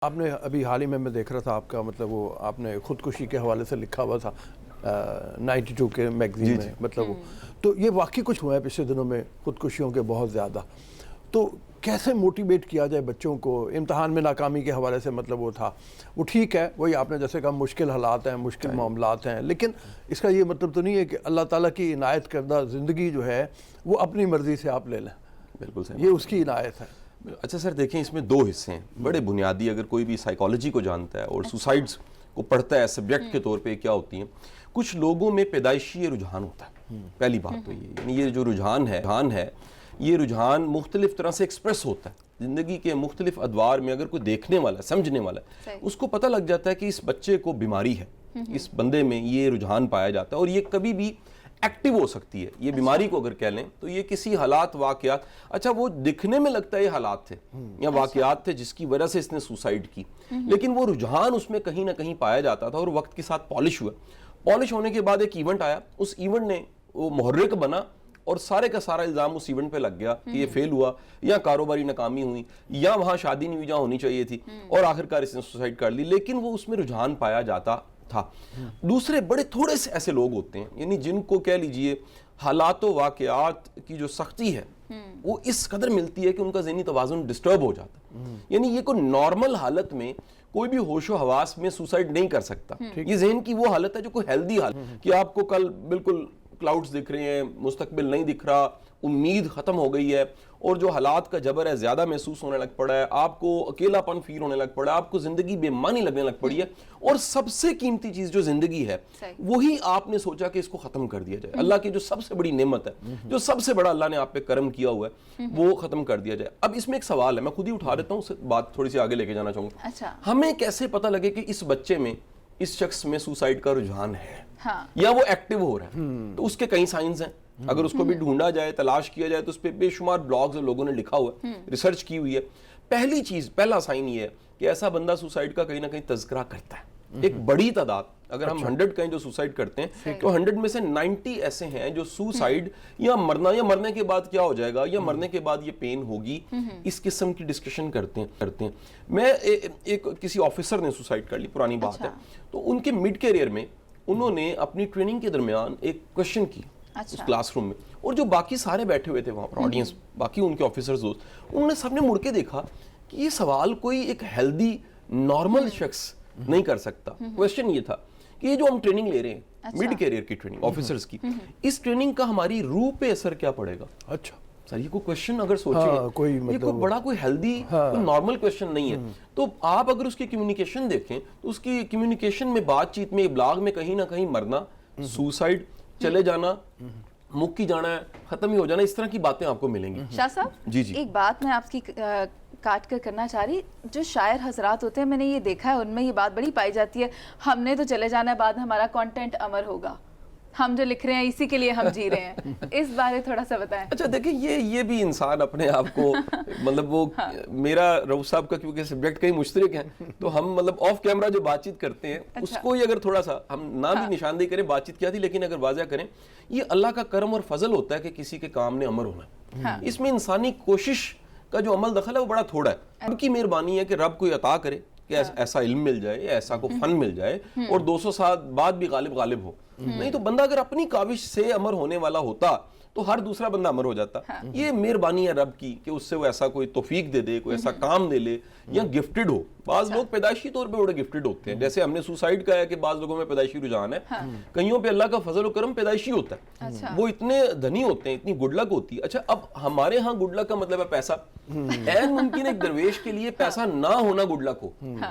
آپ نے ابھی حال ہی میں دیکھ رہا تھا آپ کا مطلب وہ آپ نے خودکشی کے حوالے سے لکھا ہوا تھا 92 کے میگزین میں مطلب وہ تو یہ واقعی کچھ ہوا ہے پچھلے دنوں میں خودکشیوں کے بہت زیادہ. تو کیسے موٹیویٹ کیا جائے بچوں کو؟ امتحان میں ناکامی کے حوالے سے مطلب وہ تھا وہ ٹھیک ہے, وہی آپ نے جیسے کہا مشکل حالات ہیں, مشکل معاملات ہیں, لیکن اس کا یہ مطلب تو نہیں ہے کہ اللہ تعالیٰ کی عنایت کردہ زندگی جو ہے وہ اپنی مرضی سے آپ لے لیں. بالکل صحیح, یہ اس کی عنایت ہے. اچھا سر دیکھیں اس میں دو حصے ہیں بڑے بنیادی. اگر کوئی بھی سائیکالوجی کو جانتا ہے اور سوسائڈز کو پڑھتا ہے سبجیکٹ کے طور پہ کیا ہوتی ہیں, کچھ لوگوں میں پیدائشی یہ رجحان ہوتا ہے. پہلی بات تو یہ یعنی یہ جو رجحان ہے یہ رجحان مختلف طرح سے ایکسپریس ہوتا ہے زندگی کے مختلف ادوار میں. اگر کوئی دیکھنے والا سمجھنے والا ہے اس کو پتہ لگ جاتا ہے کہ اس بچے کو بیماری ہے, اس بندے میں یہ رجحان پایا جاتا ہے اور یہ کبھی بھی ایکٹیو ہو سکتی ہے. یہ بیماری کو اگر کہہ لیں تو یہ کسی حالات واقعات, اچھا وہ دکھنے میں لگتا ہے یہ حالات تھے یا واقعات تھے جس کی وجہ سے اس نے سوسائڈ کی, لیکن وہ رجحان اس میں کہیں نہ کہیں پایا جاتا تھا اور وقت کے ساتھ پالش ہوا. پالش ہونے کے بعد ایک ایونٹ آیا, اس ایونٹ نے وہ محرک بنا اور سارے کا سارا الزام اس ایونٹ پہ لگ گیا کہ یہ فیل ہوا یا کاروباری ناکامی ہوئی یا وہاں شادی نہیں ہوئی جہاں ہونی چاہیے تھی اور آخرکار اس نے سوسائڈ کر لی. لیکن وہ اس میں رجحان پایا جاتا تھا. دوسرے بڑے تھوڑے سے ایسے لوگ ہوتے ہیں یعنی جن کو کہہ لیجئے حالات و واقعات کی جو سختی ہے وہ اس قدر ملتی ہے کہ ان کا ذہنی توازن ڈسٹرب ہو جاتا ہے. یعنی یہ کوئی نارمل حالت میں کوئی بھی ہوش و حواس میں سوسائڈ نہیں کر سکتا. یہ ذہن کی وہ حالت ہے جو کوئی ہیلدی حالت کہ آپ کو کل بالکل کلاؤڈز دکھ رہے ہیں, مستقبل نہیں دکھ رہا, امید ختم ہو گئی ہے اور جو حالات کا جبر ہے زیادہ محسوس ہونے لگ پڑا ہے, آپ کو اکیلا پن فیل ہونے لگ پڑا ہے, آپ کو زندگی بے معنی لگنے لگ پڑی ہے اور سب سے قیمتی چیز جو زندگی ہے وہی آپ نے سوچا کہ اس کو ختم کر دیا جائے. اللہ کی جو سب سے بڑی نعمت ہے, جو سب سے بڑا اللہ نے آپ پہ کرم کیا ہوا ہے وہ ختم کر دیا جائے. اب اس میں ایک سوال ہے, میں خود ہی اٹھا دیتا ہوں, بات تھوڑی سی آگے لے کے جانا چاہوں گا. ہمیں کیسے پتہ لگے کہ اس بچے میں, اس شخص میں سوسائڈ کا رجحان ہے یا وہ ایکٹیو ہو رہا ہے؟ تو اس کے کئی سائنز ہیں. اگر اس کو بھی ڈھونڈا جائے, تلاش کیا جائے تو اس پہ بے شمار بلاگز اور لوگوں نے لکھا ہوا ہے, ریسرچ کی ہوئی ہے. پہلی چیز, پہلا سائن یہ ہے کہ ایسا بندہ سوسائڈ کا کہیں نہ کہیں تذکرہ کرتا ہے. ایک بڑی تعداد, اگر ہم 100 کہیں جو سوسائڈ کرتے ہیں تو 100 میں سے 90 ایسے ہیں جو سوسائڈ یا مرنے کے بعد کیا ہو جائے گا یا مرنے کے بعد یہ پین ہوگی, اس قسم کی ڈسکشن کرتے ہیں. میں ایک کسی آفیسر نے سوسائڈ کر لی, پرانی بات ہے, تو ان کے مڈ کیریئر میں انہوں نے اپنی ٹریننگ کے درمیان ایک کوشچن کی اس کلاس روم میں, اور جو باقی سارے بیٹھے ہوئے تھے وہاں پر آڈینس, باقی ان کے آفیسرز دوست, انہوں نے سب نے مڑ کے دیکھا کہ یہ سوال کوئی ایک ہیلدی نارمل شخص نہیں کر سکتا. کویسچن یہ تھا کہ یہ جو ہم ٹریننگ لے رہے ہیں مڈ کیریئر کی ٹریننگ آفیسرز کی, اس ٹریننگ کا ہماری روح پہ اثر کیا پڑے گا؟ اچھا سر یہ کوئی کویسچن اگر سوچیں یہ کوئی بڑا کوئی ہیلدی کوئی نارمل کویسچن نہیں ہے. تو آپ اگر اس کی کمیونیکیشن دیکھیں تو اس کی کمیونیکیشن میں, بات چیت میں, ابلاغ میں کہیں نہ کہیں مرنا, سوسائڈ, چلے جانا, مکی جانا ہے, ختم ہی ہو جانا, اس طرح کی باتیں آپ کو ملیں گی. شاہ صاحب جی ایک بات میں آپ کی کاٹ کر کرنا چاہ رہی, جو شاعر حضرات ہوتے ہیں میں نے یہ دیکھا ہے ان میں یہ بات بڑی پائی جاتی ہے, ہم نے تو چلے جانا ہے, بعد ہمارا کانٹینٹ امر ہوگا, ہم جو لکھ رہے ہیں اسی کے لیے ہم جی رہے ہیں. اس بارے تھوڑا سا بتائیں. اچھا دیکھیں یہ بھی انسان اپنے آپ کو مطلب وہ میرا رؤوف صاحب کا کیونکہ سبجیکٹ کئی مشترک ہیں تو ہم مطلب آف کیمرہ جو بات چیت کرتے ہیں اس کو ہی اگر تھوڑا سا ہم نہ بھی نشاندہی کریں بات چیت کیا تھی, لیکن اگر واضح کریں یہ اللہ کا کرم اور فضل ہوتا ہے کہ کسی کے کام نے امر ہونا ہے. اس میں انسانی کوشش کا جو عمل دخل ہے وہ بڑا تھوڑا ہے. ان کی مہربانی ہے کہ رب کوئی عطا کرے کہ ایسا علم مل جائے, ایسا کو فن مل جائے اور 200 سال بعد بھی غالب ہو. نہیں تو بندہ اگر اپنی کاوش سے امر ہونے والا ہوتا تو ہر دوسرا بندہ امر ہو جاتا. یہ مہربانی ہے رب کی کہ اس سے وہ ایسا کوئی توفیق دے دے, کوئی ایسا کام دے لے یا گفٹڈ ہو. بعض لوگ پیدائشی طور پہ بڑے گفٹڈ ہوتے ہیں, جیسے ہم نے سوسائڈ کا ہے کہ بعض لوگوں میں پیدائشی رجحان ہے, کئیوں پہ اللہ کا فضل و کرم پیدائشی ہوتا ہے, وہ اتنے دھنی ہوتے ہیں, اتنی گڈ لک ہوتی ہے. اچھا اب ہمارے ہاں گڈ لک کا مطلب ہے پیسہ. این ممکن ایک درویش کے لیے پیسہ نہ ہونا گڈ لک ہو,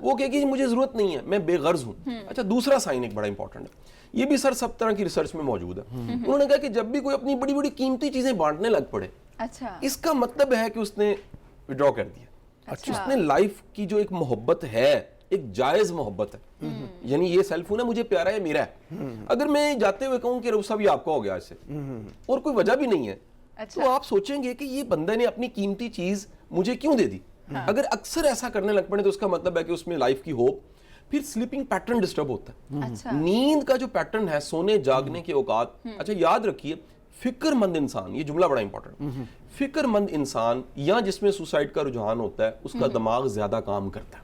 وہ کہے کہ مجھے ضرورت نہیں ہے, میں بے غرض ہوں. اچھا دوسرا سائن ایک بڑا امپورٹنٹ ہے, یہ بھی سر سب طرح کی ریسرچ میں موجود ہے. انہوں نے کہا کہ جب بھی کوئی اپنی بڑی بڑی قیمتی چیزیں بانٹنے لگ پڑے, اس کا مطلب ہے کہ اس نے وڈرا کر دیا. اس نے لائف کی جو ایک محبت ہے, ایک جائز محبت ہے, یعنی یہ سیل فون ہے مجھے پیارا ہے, میرا ہے. اگر میں جاتے ہوئے کہوں کہ رؤوف صاحب یہ آپ کا ہو گیا ایسے اور کوئی وجہ بھی نہیں ہے, تو آپ سوچیں گے کہ یہ بندے نے اپنی قیمتی چیز مجھے کیوں دے دی. اگر اکثر ایسا کرنے لگ پڑے تو اس کا مطلب ہے کہ اس میں لائف کی ہوپ. پھر سلیپنگ پیٹرن ڈسٹرب ہوتا ہے, نیند کا جو پیٹرن ہے, سونے جاگنے کے اوقات. اچھا یاد رکھیے فکر مند انسان, یہ جملہ بڑا امپورٹنٹ, فکر مند انسان یا جس میں سوسائڈ کا رجحان ہوتا ہے اس کا دماغ زیادہ کام کرتا ہے.